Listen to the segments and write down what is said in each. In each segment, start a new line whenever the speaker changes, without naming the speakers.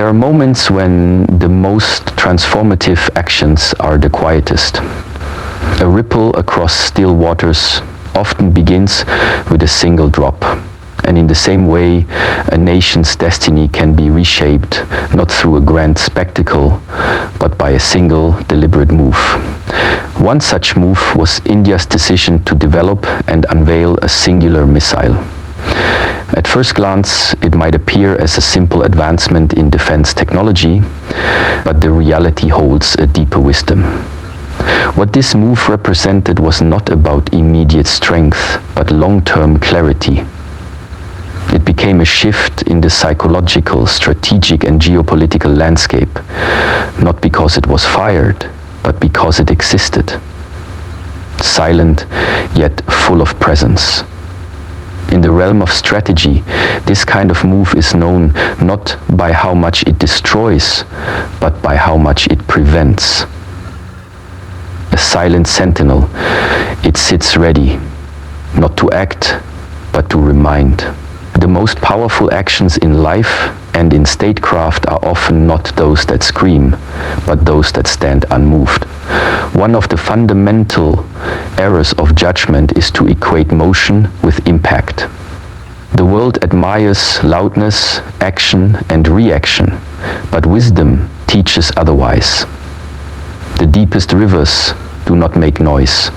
There are moments when the most transformative actions are the quietest. A ripple across still waters often begins with a single drop. And in the same way, a nation's destiny can be reshaped not through a grand spectacle, but by a single deliberate move. One such move was India's decision to develop and unveil a singular missile. At first glance, it might appear as a simple advancement in defense technology, but the reality holds a deeper wisdom. What this move represented was not about immediate strength, but long-term clarity. It became a shift in the psychological, strategic and geopolitical landscape, not because it was fired, but because it existed. Silent, yet full of presence. In the realm of strategy, this kind of move is known not by how much it destroys, but by how much it prevents. A silent sentinel, it sits ready, not to act, but to remind. The most powerful actions in life and in statecraft are often not those that scream, but those that stand unmoved. One of the fundamental errors of judgment is to equate motion with impact. The world admires loudness, action, and reaction, but wisdom teaches otherwise. The deepest rivers do not make noise.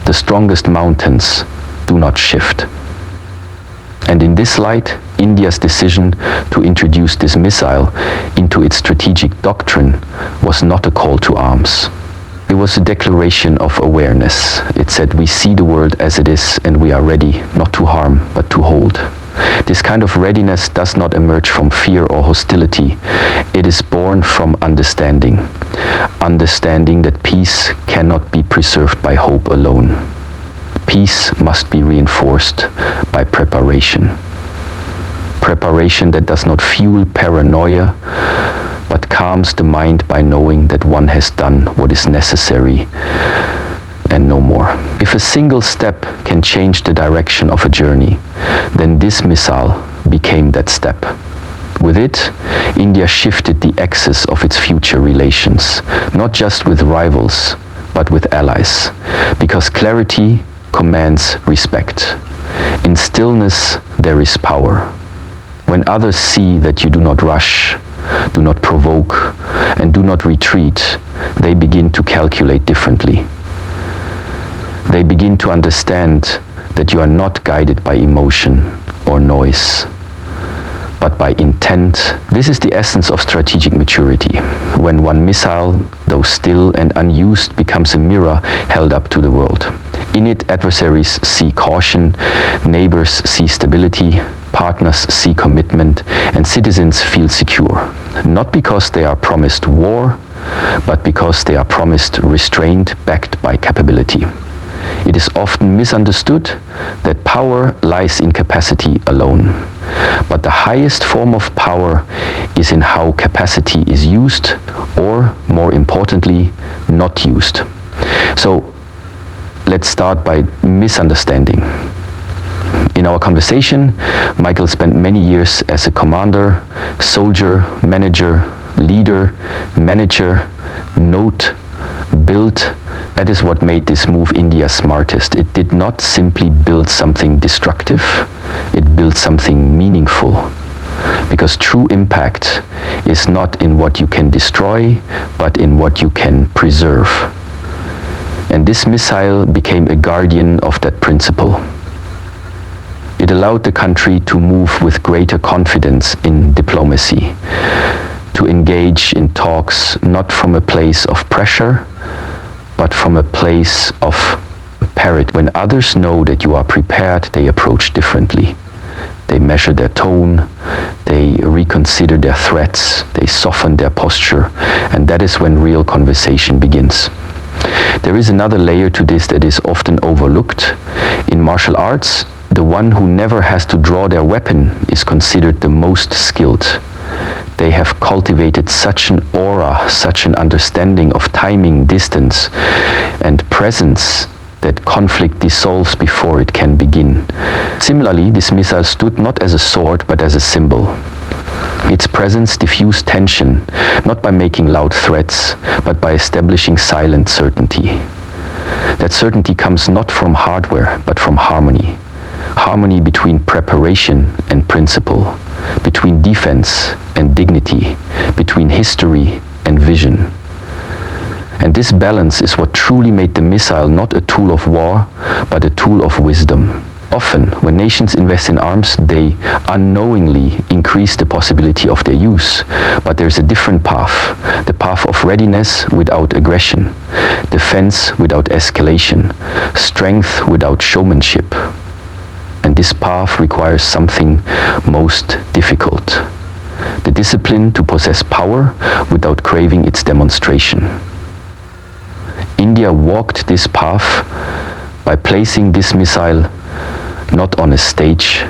The strongest mountains do not shift. And in this light, India's decision to introduce this missile into its strategic doctrine was not a call to arms. It was a declaration of awareness. It said, we see the world as it is and we are ready not to harm, but to hold. This kind of readiness does not emerge from fear or hostility. It is born from understanding. Understanding that peace cannot be preserved by hope alone. Peace must be reinforced by preparation. Preparation that does not fuel paranoia, but calms the mind by knowing that one has done what is necessary and no more. If a single step can change the direction of a journey, then this missile became that step. With it, India shifted the axis of its future relations, not just with rivals, but with allies, because clarity commands respect. In stillness, there is power. When others see that you do not rush, do not provoke, and do not retreat, they begin to calculate differently. They begin to understand that you are not guided by emotion or noise, but by intent. This is the essence of strategic maturity. When one missile, though still and unused, becomes a mirror held up to the world. In it, adversaries see caution, neighbors see stability, partners see commitment, and citizens feel secure. Not because they are promised war, but because they are promised restraint backed by capability. It is often misunderstood that power lies in capacity alone. But the highest form of power is in how capacity is used, or, more importantly, not used. So, let's start by misunderstanding. In our conversation, Michael spent many years as a commander, soldier, manager, leader, manager, note, build. That is what made this move India's smartest. It did not simply build something destructive, it built something meaningful. Because true impact is not in what you can destroy, but in what you can preserve. And this missile became a guardian of that principle. It allowed the country to move with greater confidence in diplomacy, to engage in talks not from a place of pressure, but from a place of parity. When others know that you are prepared, they approach differently. They measure their tone, they reconsider their threats, they soften their posture, and that is when real conversation begins. There is another layer to this that is often overlooked. In martial arts, the one who never has to draw their weapon is considered the most skilled. They have cultivated such an aura, such an understanding of timing, distance, and presence that conflict dissolves before it can begin. Similarly, this missile stood not as a sword, but as a symbol. Its presence diffused tension, not by making loud threats, but by establishing silent certainty. That certainty comes not from hardware, but from harmony. Harmony between preparation and principle, between defense and dignity, between history and vision. And this balance is what truly made the missile not a tool of war, but a tool of wisdom. Often, when nations invest in arms, they unknowingly increase the possibility of their use. But there's a different path, the path of readiness without aggression, defense without escalation, strength without showmanship. And this path requires something most difficult: the discipline to possess power without craving its demonstration. India walked this path by placing this missile not on a stage,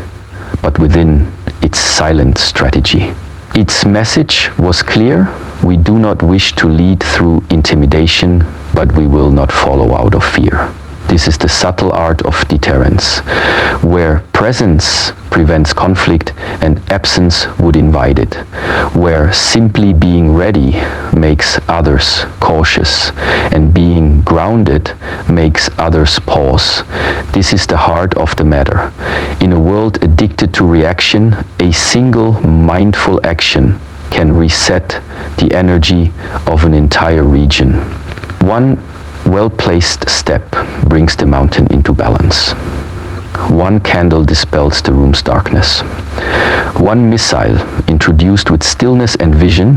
but within its silent strategy. Its message was clear: we do not wish to lead through intimidation, but we will not follow out of fear. This is the subtle art of deterrence, where presence prevents conflict and absence would invite it, where simply being ready makes others cautious and being grounded makes others pause. This is the heart of the matter. In a world addicted to reaction, a single mindful action can reset the energy of an entire region. One well-placed step brings the mountain into balance. One candle dispels the room's darkness. One missile, introduced with stillness and vision,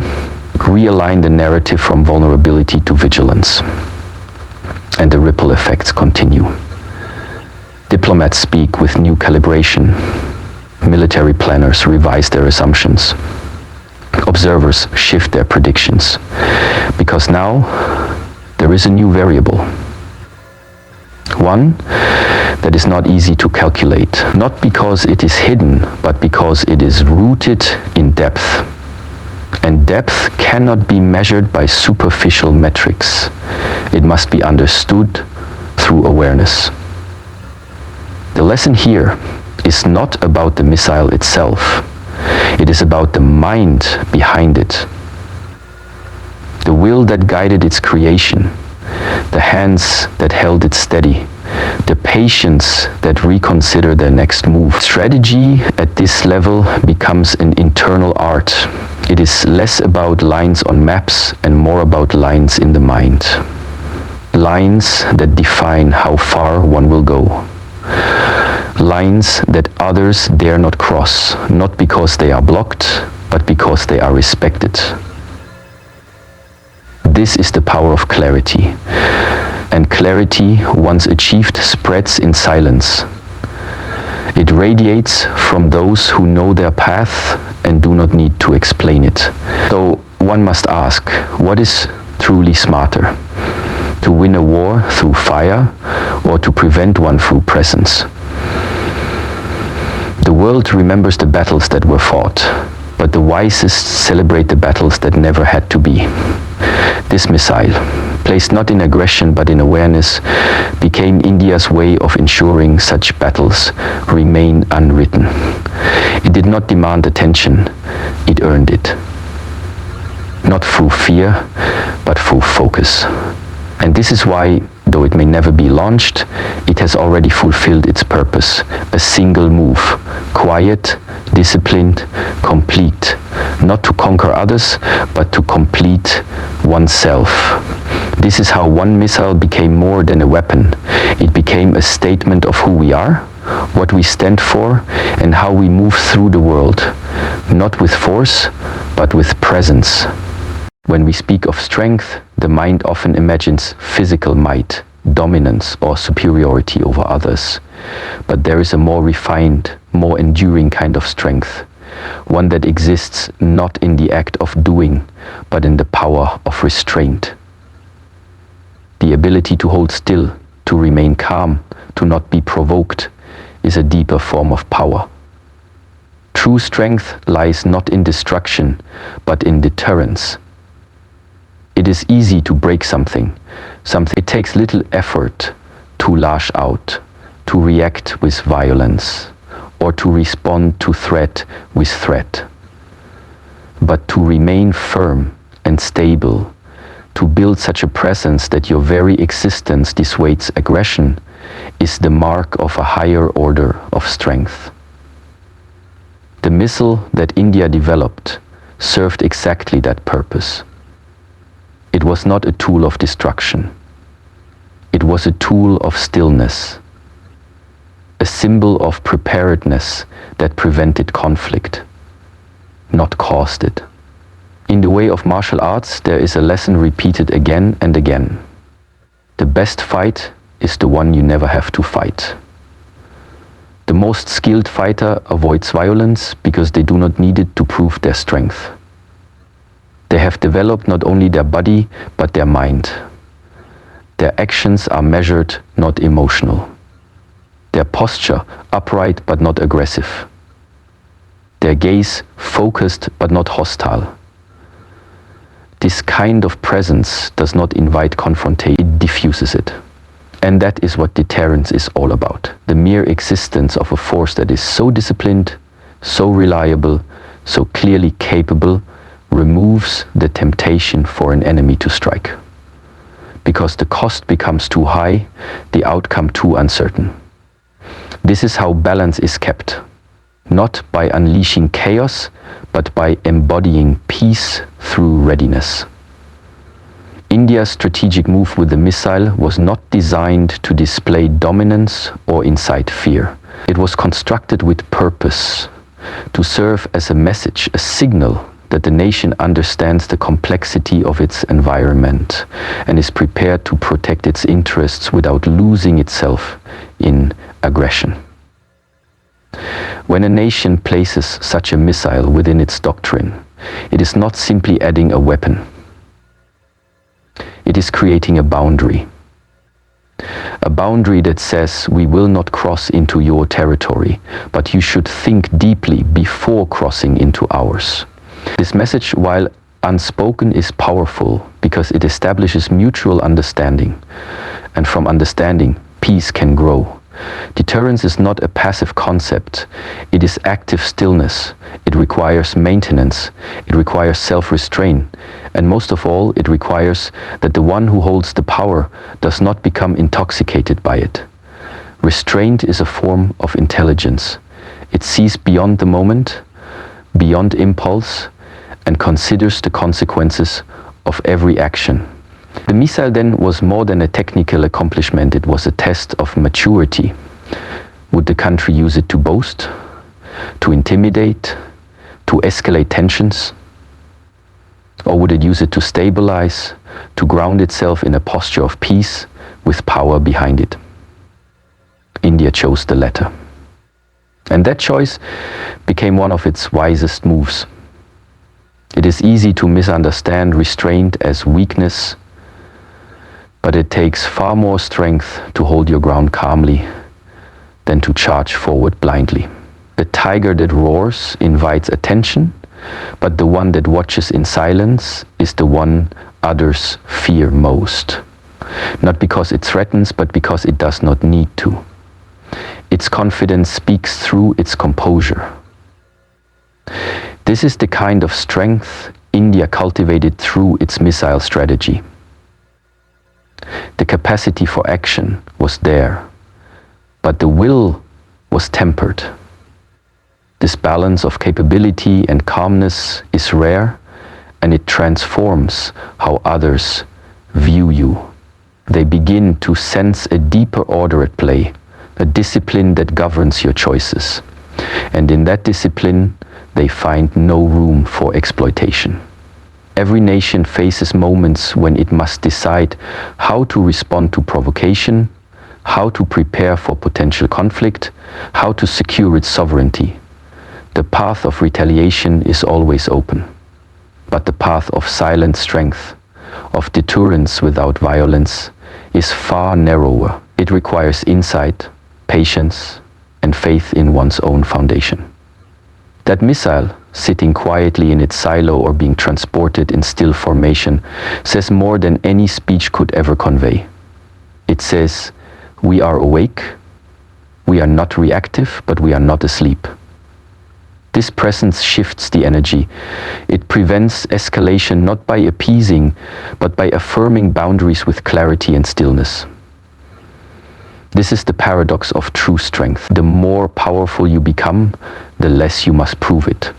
realigned the narrative from vulnerability to vigilance. And the ripple effects continue. Diplomats speak with new calibration. Military planners revise their assumptions. Observers shift their predictions. Because now, there is a new variable. One that is not easy to calculate, not because it is hidden, but because it is rooted in depth. And depth cannot be measured by superficial metrics. It must be understood through awareness. The lesson here is not about the missile itself. It is about the mind behind it. The will that guided its creation, the hands that held it steady, the patience that reconsider their next move. Strategy at this level becomes an internal art. It is less about lines on maps and more about lines in the mind. Lines that define how far one will go. Lines that others dare not cross, not because they are blocked, but because they are respected. This is the power of clarity. And clarity, once achieved, spreads in silence. It radiates from those who know their path and do not need to explain it. So one must ask, what is truly smarter? To win a war through fire or to prevent one through presence? The world remembers the battles that were fought, but the wisest celebrate the battles that never had to be. This missile, placed not in aggression but in awareness, became India's way of ensuring such battles remain unwritten. It did not demand attention, it earned it. Not through fear, but through focus. And this is why, though it may never be launched, it has already fulfilled its purpose. A single move, quiet, disciplined, complete. Not to conquer others, but to complete oneself. This is how one missile became more than a weapon. It became a statement of who we are, what we stand for, and how we move through the world. Not with force, but with presence. When we speak of strength, the mind often imagines physical might, dominance, or superiority over others. But there is a more refined, more enduring kind of strength. One that exists not in the act of doing, but in the power of restraint. The ability to hold still, to remain calm, to not be provoked, is a deeper form of power. True strength lies not in destruction, but in deterrence. It is easy to break something. It takes little effort to lash out, to react with violence, or to respond to threat with threat. But to remain firm and stable, to build such a presence that your very existence dissuades aggression, is the mark of a higher order of strength. The missile that India developed served exactly that purpose. It was not a tool of destruction. It was a tool of stillness, a symbol of preparedness that prevented conflict, not caused it. In the way of martial arts, there is a lesson repeated again and again. The best fight is the one you never have to fight. The most skilled fighter avoids violence because they do not need it to prove their strength. They have developed not only their body, but their mind. Their actions are measured, not emotional. Their posture upright but not aggressive. Their gaze focused but not hostile. This kind of presence does not invite confrontation, it diffuses it. And that is what deterrence is all about. The mere existence of a force that is so disciplined, so reliable, so clearly capable, removes the temptation for an enemy to strike. Because the cost becomes too high, the outcome too uncertain. This is how balance is kept. Not by unleashing chaos, but by embodying peace through readiness. India's strategic move with the missile was not designed to display dominance or incite fear. It was constructed with purpose, to serve as a message, a signal that the nation understands the complexity of its environment and is prepared to protect its interests without losing itself in aggression. When a nation places such a missile within its doctrine, it is not simply adding a weapon. It is creating a boundary. A boundary that says we will not cross into your territory, but you should think deeply before crossing into ours. This message, while unspoken, is powerful because it establishes mutual understanding. And from understanding, peace can grow. Deterrence is not a passive concept. It is active stillness. It requires maintenance. It requires self-restraint. And most of all, it requires that the one who holds the power does not become intoxicated by it. Restraint is a form of intelligence. It sees beyond the moment, beyond impulse, and considers the consequences of every action. The missile then was more than a technical accomplishment, it was a test of maturity. Would the country use it to boast, to intimidate, to escalate tensions? Or would it use it to stabilize, to ground itself in a posture of peace with power behind it? India chose the latter. And that choice became one of its wisest moves. It is easy to misunderstand restraint as weakness, but it takes far more strength to hold your ground calmly than to charge forward blindly. The tiger that roars invites attention, but the one that watches in silence is the one others fear most. Not because it threatens, but because it does not need to. Its confidence speaks through its composure. This is the kind of strength India cultivated through its missile strategy. The capacity for action was there, but the will was tempered. This balance of capability and calmness is rare, and it transforms how others view you. They begin to sense a deeper order at play, a discipline that governs your choices. And in that discipline, they find no room for exploitation. Every nation faces moments when it must decide how to respond to provocation, how to prepare for potential conflict, how to secure its sovereignty. The path of retaliation is always open, but the path of silent strength, of deterrence without violence, is far narrower. It requires insight, patience, and faith in one's own foundation. That missile, sitting quietly in its silo or being transported in still formation, says more than any speech could ever convey. It says, we are awake, we are not reactive, but we are not asleep. This presence shifts the energy. It prevents escalation not by appeasing, but by affirming boundaries with clarity and stillness. This is the paradox of true strength. The more powerful you become, the less you must prove it.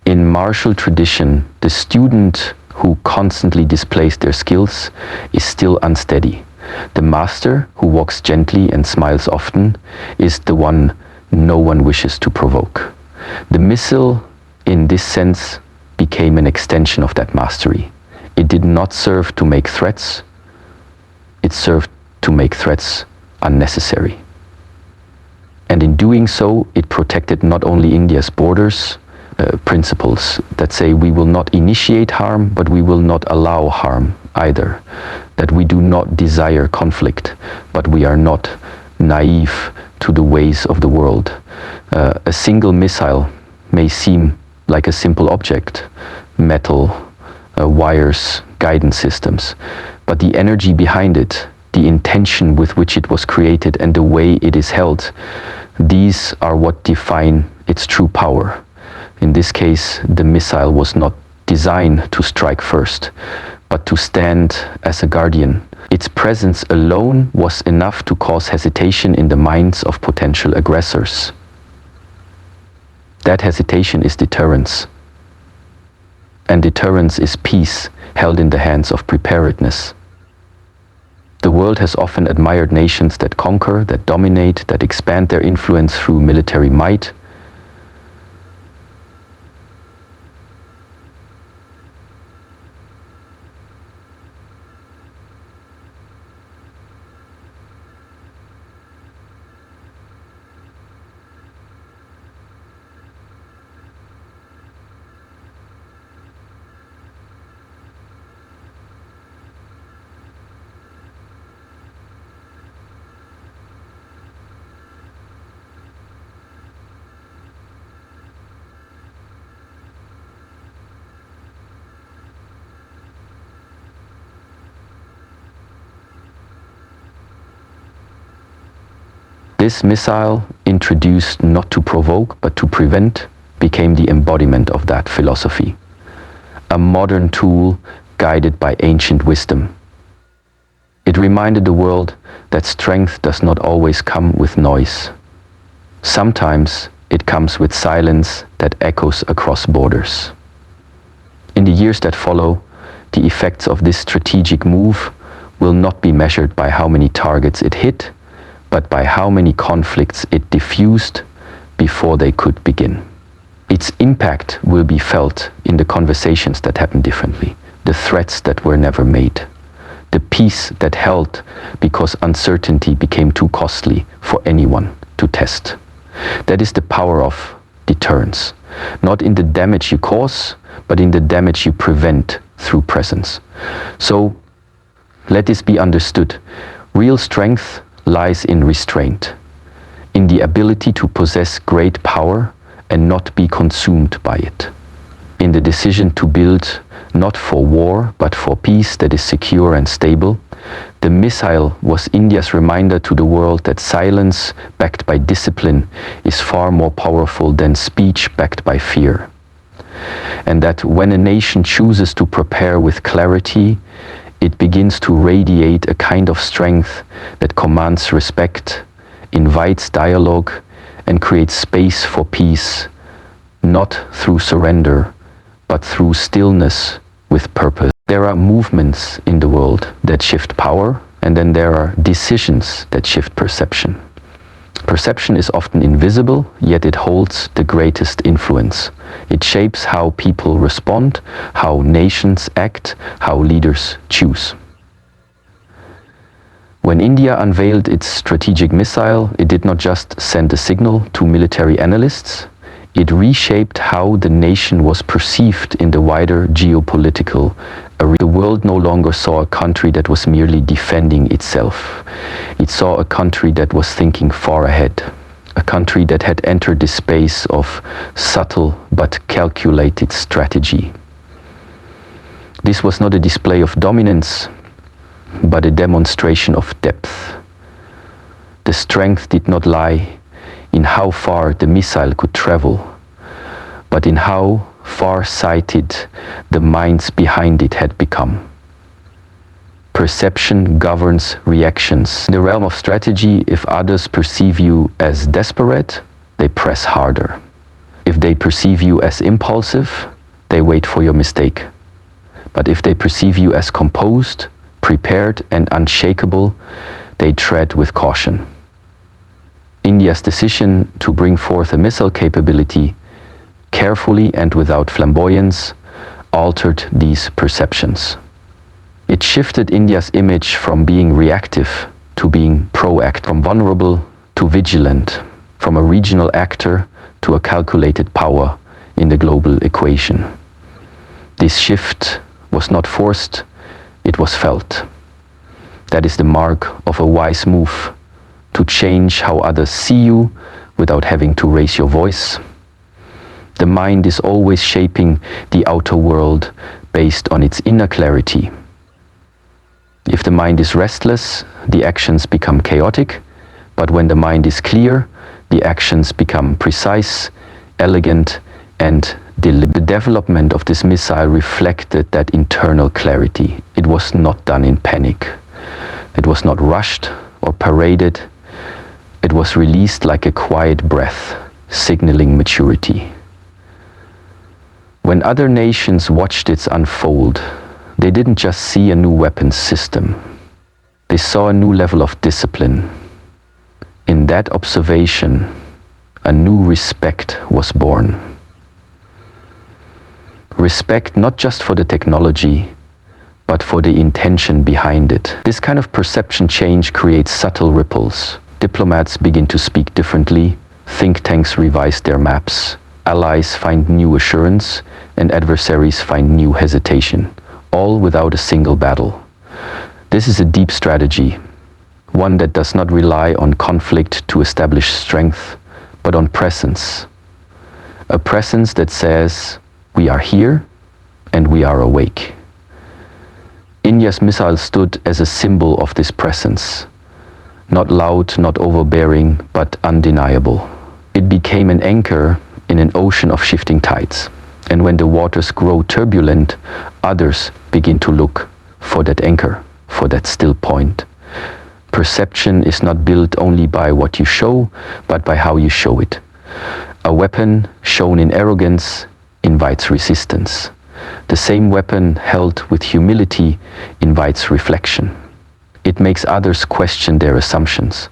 In martial tradition, the student who constantly displays their skills is still unsteady. The master, who walks gently and smiles often, is the one no one wishes to provoke. The missile, in this sense, became an extension of that mastery. It did not serve to make threats, it served to make threats unnecessary. And in doing so, it protected not only India's borders, principles that say we will not initiate harm, but we will not allow harm either. That we do not desire conflict, but we are not naive to the ways of the world. A single missile may seem like a simple object, metal, wires, guidance systems, but the energy behind it, the intention with which it was created and the way it is held, these are what define its true power. In this case, the missile was not designed to strike first, but to stand as a guardian. Its presence alone was enough to cause hesitation in the minds of potential aggressors. That hesitation is deterrence. And deterrence is peace held in the hands of preparedness. The world has often admired nations that conquer, that dominate, that expand their influence through military might. This missile, introduced not to provoke but to prevent, became the embodiment of that philosophy. A modern tool guided by ancient wisdom. It reminded the world that strength does not always come with noise. Sometimes it comes with silence that echoes across borders. In the years that follow, the effects of this strategic move will not be measured by how many targets it hit, but by how many conflicts it diffused before they could begin. Its impact will be felt in the conversations that happen differently, the threats that were never made, the peace that held because uncertainty became too costly for anyone to test. That is the power of deterrence, not in the damage you cause, but in the damage you prevent through presence. So let this be understood. Real strength lies in restraint, in the ability to possess great power and not be consumed by it, in the decision to build not for war but for peace that is secure and stable. The missile was India's reminder to the world that silence backed by discipline is far more powerful than speech backed by fear, and that when a nation chooses to prepare with clarity, it begins to radiate a kind of strength that commands respect, invites dialogue, and creates space for peace, not through surrender, but through stillness with purpose. There are movements in the world that shift power, and then there are decisions that shift perception. Perception is often invisible, yet it holds the greatest influence. It shapes how people respond, how nations act, how leaders choose. When India unveiled its strategic missile, it did not just send a signal to military analysts, it reshaped how the nation was perceived in the wider geopolitical arena. The world no longer saw a country that was merely defending itself. It saw a country that was thinking far ahead, a country that had entered the space of subtle but calculated strategy. This was not a display of dominance, but a demonstration of depth. The strength did not lie in how far the missile could travel, but in how far-sighted the minds behind it had become. Perception governs reactions. In the realm of strategy, if others perceive you as desperate, they press harder. If they perceive you as impulsive, they wait for your mistake. But if they perceive you as composed, prepared, and unshakable, they tread with caution. India's decision to bring forth a missile capability carefully and without flamboyance altered these perceptions. It shifted India's image from being reactive to being proactive, from vulnerable to vigilant, from a regional actor to a calculated power in the global equation. This shift was not forced, it was felt. That is the mark of a wise move, to change how others see you without having to raise your voice. The mind is always shaping the outer world based on its inner clarity. If the mind is restless, the actions become chaotic, but when the mind is clear, the actions become precise, elegant, and deliberate. The development of this missile reflected that internal clarity. It was not done in panic. It was not rushed or paraded. It was released like a quiet breath, signaling maturity. When other nations watched it unfold, they didn't just see a new weapons system. They saw a new level of discipline. In that observation, a new respect was born. Respect not just for the technology, but for the intention behind it. This kind of perception change creates subtle ripples. Diplomats begin to speak differently, think tanks revise their maps, allies find new assurance, and adversaries find new hesitation, all without a single battle. This is a deep strategy, one that does not rely on conflict to establish strength, but on presence. A presence that says, we are here and we are awake. India's missile stood as a symbol of this presence. Not loud, not overbearing, but undeniable. It became an anchor in an ocean of shifting tides. And when the waters grow turbulent, others begin to look for that anchor, for that still point. Perception is not built only by what you show, but by how you show it. A weapon shown in arrogance invites resistance. The same weapon held with humility invites reflection. It makes others question their assumptions.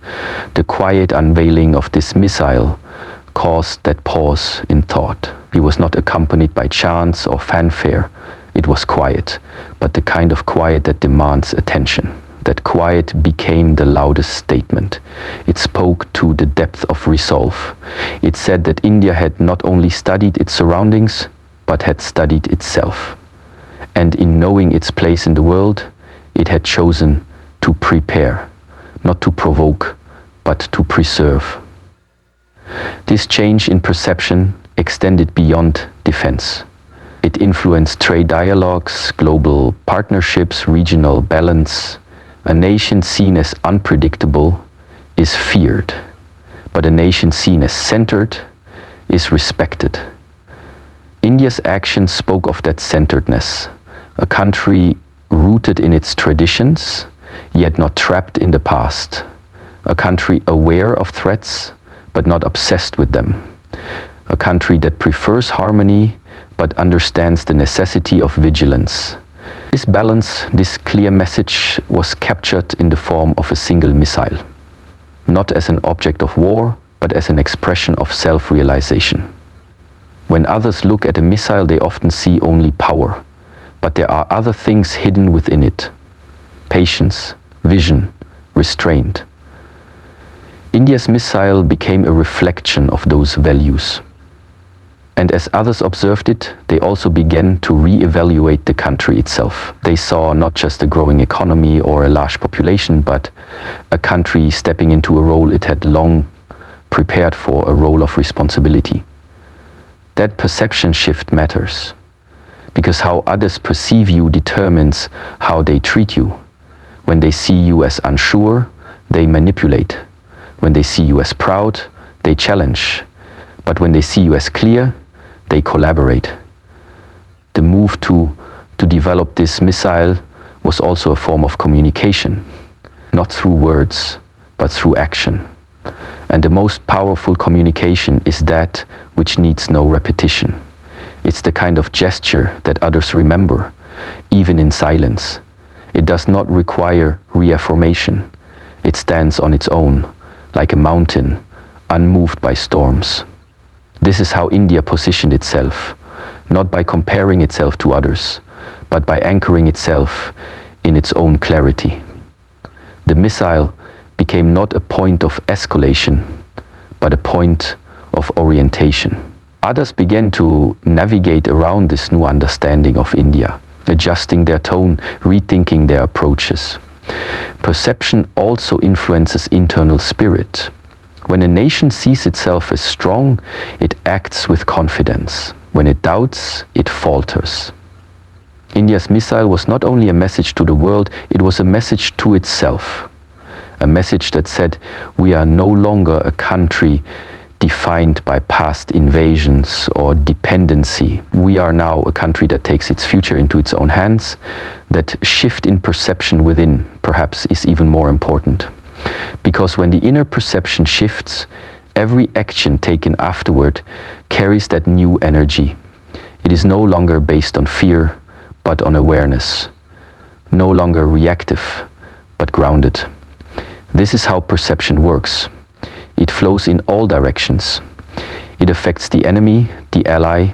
The quiet unveiling of this missile caused that pause in thought. It was not accompanied by chants or fanfare. It was quiet, but the kind of quiet that demands attention. That quiet became the loudest statement. It spoke to the depth of resolve. It said that India had not only studied its surroundings, but had studied itself. And in knowing its place in the world, it had chosen to prepare, not to provoke, but to preserve. This change in perception extended beyond defense. It influenced trade dialogues, global partnerships, regional balance. A nation seen as unpredictable is feared, but a nation seen as centered is respected. India's actions spoke of that centeredness, a country rooted in its traditions, yet not trapped in the past, a country aware of threats, but not obsessed with them, a country that prefers harmony, but understands the necessity of vigilance. This balance, this clear message was captured in the form of a single missile, not as an object of war, but as an expression of self-realization. When others look at a missile, they often see only power, but there are other things hidden within it. Patience, vision, restraint. India's missile became a reflection of those values. And as others observed it, they also began to re-evaluate the country itself. They saw not just a growing economy or a large population, but a country stepping into a role it had long prepared for, a role of responsibility. That perception shift matters, because how others perceive you determines how they treat you. When they see you as unsure, they manipulate. When they see you as proud, they challenge. But when they see you as clear, they collaborate. The move to develop this missile was also a form of communication, not through words, but through action. And the most powerful communication is that which needs no repetition. It's the kind of gesture that others remember, even in silence. It does not require reaffirmation. It stands on its own, like a mountain, unmoved by storms. This is how India positioned itself, not by comparing itself to others, but by anchoring itself in its own clarity. The missile became not a point of escalation, but a point of orientation. Others began to navigate around this new understanding of India, adjusting their tone, rethinking their approaches. Perception also influences internal spirit. When a nation sees itself as strong, it acts with confidence. When it doubts, it falters. India's missile was not only a message to the world, it was a message to itself. A message that said, we are no longer a country defined by past invasions or dependency. We are now a country that takes its future into its own hands. That shift in perception within, perhaps, is even more important. Because when the inner perception shifts, every action taken afterward carries that new energy. It is no longer based on fear, but on awareness. No longer reactive, but grounded. This is how perception works. It flows in all directions. It affects the enemy, the ally,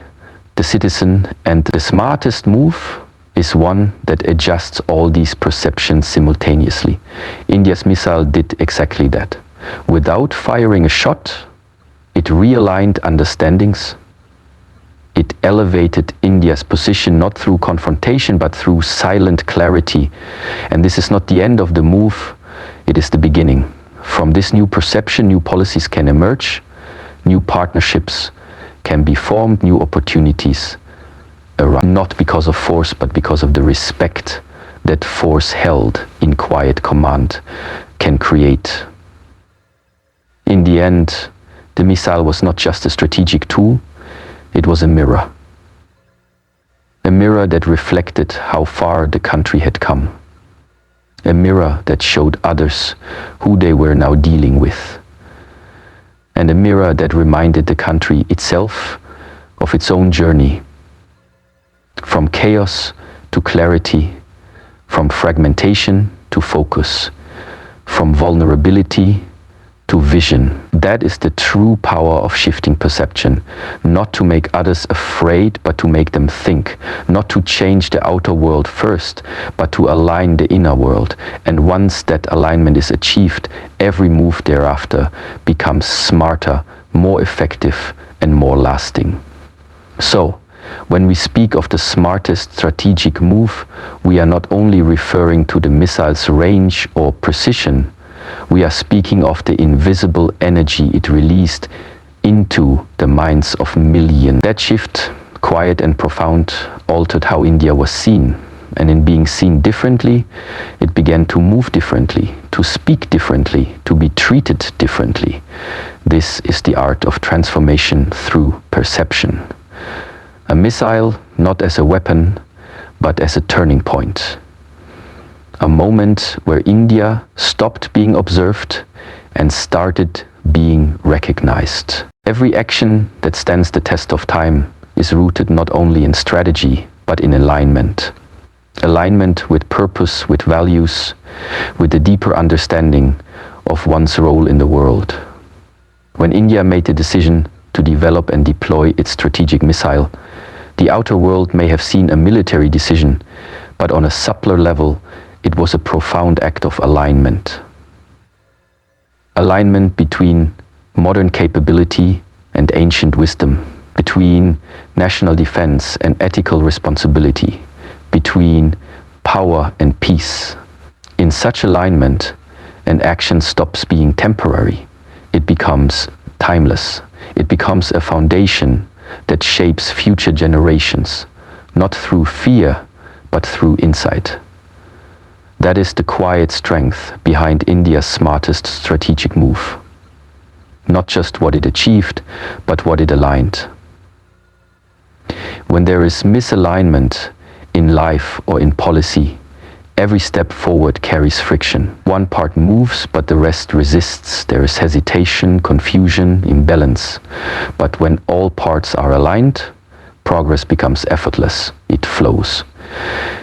the citizen, and the smartest move is one that adjusts all these perceptions simultaneously. India's missile did exactly that. Without firing a shot, it realigned understandings. It elevated India's position not through confrontation, but through silent clarity. And this is not the end of the move, it is the beginning. From this new perception, new policies can emerge, new partnerships can be formed, new opportunities arise, not because of force, but because of the respect that force held in quiet command can create. In the end, the missile was not just a strategic tool, it was a mirror. A mirror that reflected how far the country had come. A mirror that showed others who they were now dealing with. And a mirror that reminded the country itself of its own journey. From chaos to clarity, from fragmentation to focus, from vulnerability to vision. That is the true power of shifting perception. Not to make others afraid, but to make them think. Not to change the outer world first, but to align the inner world. And once that alignment is achieved, every move thereafter becomes smarter, more effective, and more lasting. So, when we speak of the smartest strategic move, we are not only referring to the missile's range or precision, we are speaking of the invisible energy it released into the minds of millions. That shift, quiet and profound, altered how India was seen. And in being seen differently, it began to move differently, to speak differently, to be treated differently. This is the art of transformation through perception. A missile not as a weapon, but as a turning point. A moment where India stopped being observed and started being recognized. Every action that stands the test of time is rooted not only in strategy, but in alignment. Alignment with purpose, with values, with a deeper understanding of one's role in the world. When India made the decision to develop and deploy its strategic missile, the outer world may have seen a military decision, but on a subtler level, it was a profound act of alignment. Alignment between modern capability and ancient wisdom, between national defense and ethical responsibility, between power and peace. In such alignment, an action stops being temporary. It becomes timeless. It becomes a foundation that shapes future generations, not through fear, but through insight. That is the quiet strength behind India's smartest strategic move. Not just what it achieved, but what it aligned. When there is misalignment in life or in policy, every step forward carries friction. One part moves, but the rest resists. There is hesitation, confusion, imbalance. But when all parts are aligned, progress becomes effortless. It flows.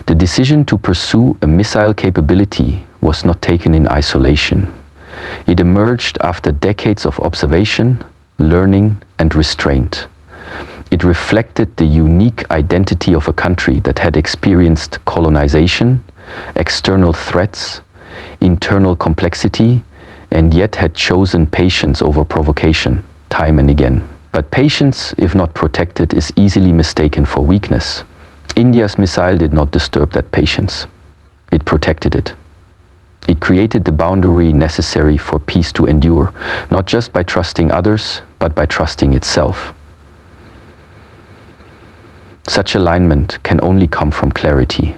The decision to pursue a missile capability was not taken in isolation. It emerged after decades of observation, learning, and restraint. It reflected the unique identity of a country that had experienced colonization, external threats, internal complexity, and yet had chosen patience over provocation, time and again. But patience, if not protected, is easily mistaken for weakness. India's missile did not disturb that patience. It protected it. It created the boundary necessary for peace to endure, not just by trusting others, but by trusting itself. Such alignment can only come from clarity.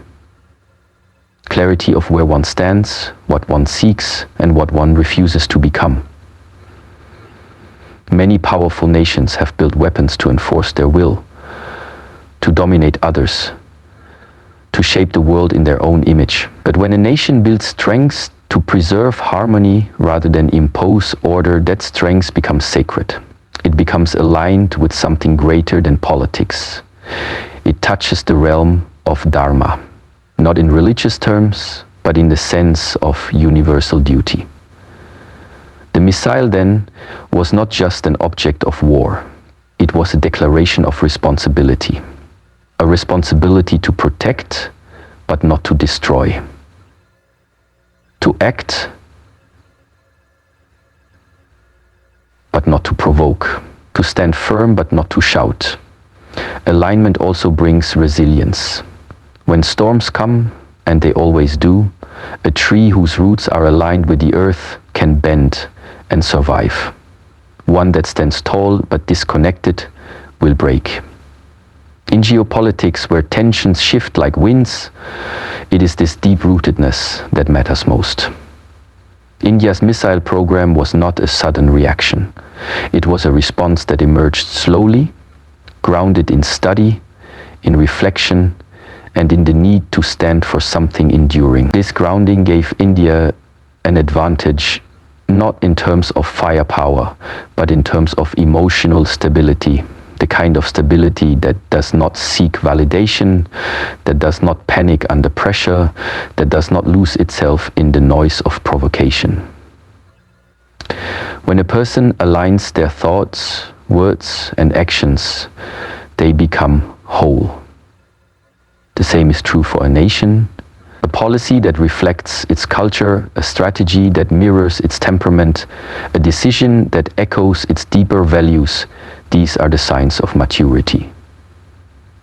Clarity of where one stands, what one seeks, and what one refuses to become. Many powerful nations have built weapons to enforce their will, to dominate others, to shape the world in their own image. But when a nation builds strength to preserve harmony rather than impose order, that strength becomes sacred. It becomes aligned with something greater than politics. It touches the realm of dharma, not in religious terms, but in the sense of universal duty. The missile then was not just an object of war. It was a declaration of responsibility. A responsibility to protect, but not to destroy. To act, but not to provoke. To stand firm, but not to shout. Alignment also brings resilience. When storms come, and they always do, a tree whose roots are aligned with the earth can bend and survive. One that stands tall but disconnected will break. In geopolitics, where tensions shift like winds, it is this deep-rootedness that matters most. India's missile program was not a sudden reaction. It was a response that emerged slowly, grounded in study, in reflection, and in the need to stand for something enduring. This grounding gave India an advantage, not in terms of firepower, but in terms of emotional stability. The kind of stability that does not seek validation, that does not panic under pressure, that does not lose itself in the noise of provocation. When a person aligns their thoughts, words, and actions, they become whole. The same is true for a nation. A policy that reflects its culture, a strategy that mirrors its temperament, a decision that echoes its deeper values, these are the signs of maturity.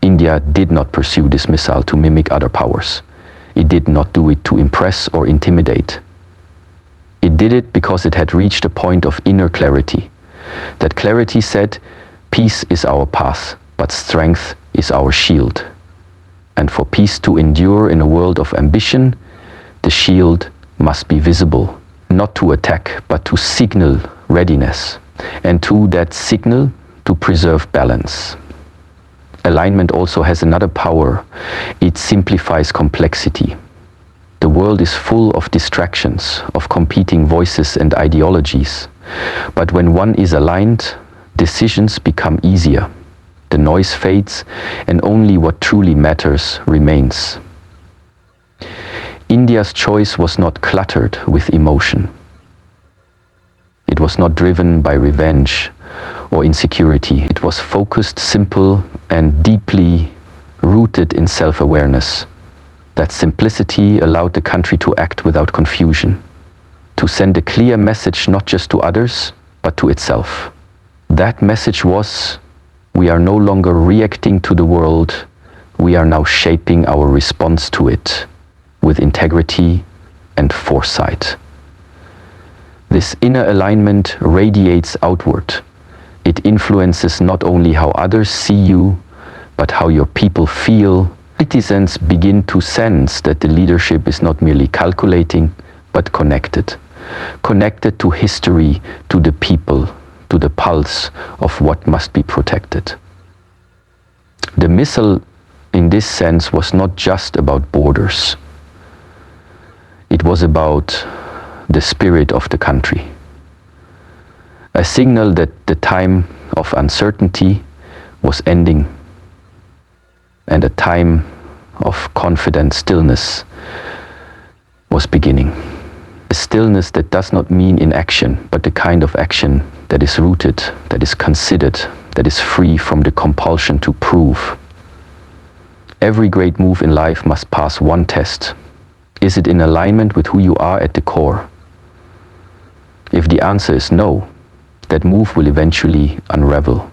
India did not pursue this missile to mimic other powers. It did not do it to impress or intimidate. It did it because it had reached a point of inner clarity. That clarity said, peace is our path, but strength is our shield. And for peace to endure in a world of ambition, the shield must be visible, not to attack, but to signal readiness. And to that signal, to preserve balance. Alignment also has another power. It simplifies complexity. The world is full of distractions, of competing voices and ideologies. But when one is aligned, decisions become easier. The noise fades, and only what truly matters remains. India's choice was not cluttered with emotion. It was not driven by revenge or insecurity. It was focused, simple, and deeply rooted in self-awareness. That simplicity allowed the country to act without confusion, to send a clear message not just to others, but to itself. That message was, we are no longer reacting to the world, we are now shaping our response to it with integrity and foresight. This inner alignment radiates outward. It influences not only how others see you, but how your people feel. Citizens begin to sense that the leadership is not merely calculating, but connected. Connected to history, to the people, to the pulse of what must be protected. The missile, in this sense, was not just about borders. It was about the spirit of the country. A signal that the time of uncertainty was ending and a time of confident stillness was beginning. A stillness that does not mean inaction, but the kind of action that is rooted, that is considered, that is free from the compulsion to prove. Every great move in life must pass one test. Is it in alignment with who you are at the core? If the answer is no, that move will eventually unravel.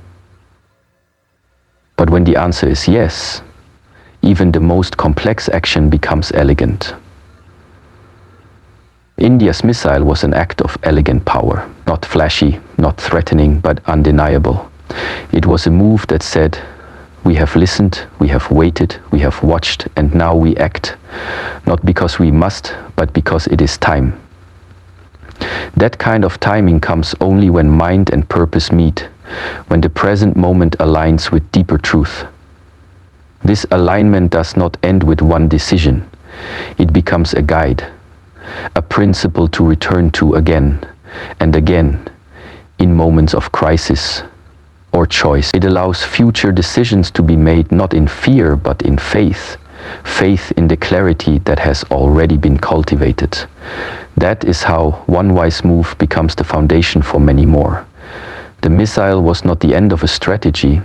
But when the answer is yes, even the most complex action becomes elegant. India's missile was an act of elegant power, not flashy, not threatening, but undeniable. It was a move that said, we have listened, we have waited, we have watched, and now we act. Not because we must, but because it is time. That kind of timing comes only when mind and purpose meet, when the present moment aligns with deeper truth. This alignment does not end with one decision. It becomes a guide, a principle to return to again and again in moments of crisis or choice. It allows future decisions to be made not in fear but in faith. Faith in the clarity that has already been cultivated. That is how one wise move becomes the foundation for many more. The missile was not the end of a strategy,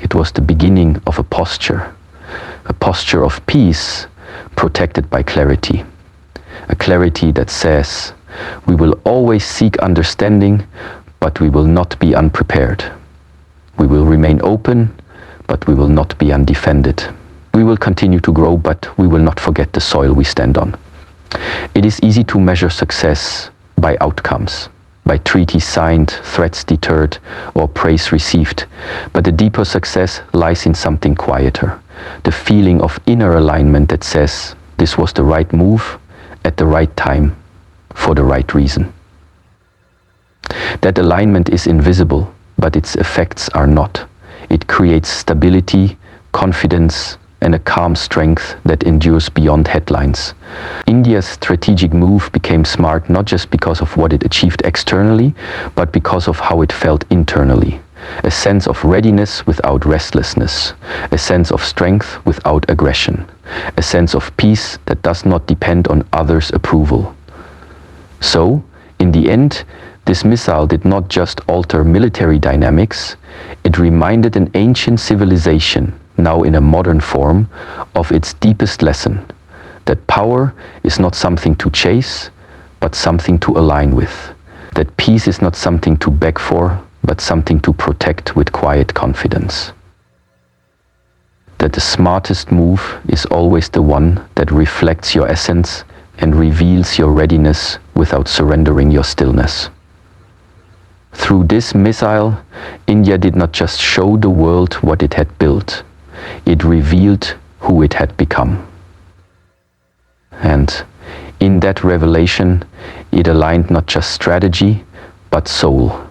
it was the beginning of a posture of peace protected by clarity. A clarity that says, we will always seek understanding, but we will not be unprepared. We will remain open, but we will not be undefended. We will continue to grow, but we will not forget the soil we stand on. It is easy to measure success by outcomes, by treaties signed, threats deterred, or praise received. But the deeper success lies in something quieter, the feeling of inner alignment that says, this was the right move, at the right time, for the right reason. That alignment is invisible, but its effects are not. It creates stability, confidence, and a calm strength that endures beyond headlines. India's strategic move became smart not just because of what it achieved externally, but because of how it felt internally. A sense of readiness without restlessness, a sense of strength without aggression, a sense of peace that does not depend on others' approval. So, in the end, this missile did not just alter military dynamics, it reminded an ancient civilization, now in a modern form, of its deepest lesson, that power is not something to chase, but something to align with. That peace is not something to beg for, but something to protect with quiet confidence. That the smartest move is always the one that reflects your essence and reveals your readiness without surrendering your stillness. Through this missile, India did not just show the world what it had built, it revealed who it had become. And in that revelation, it aligned not just strategy, but soul.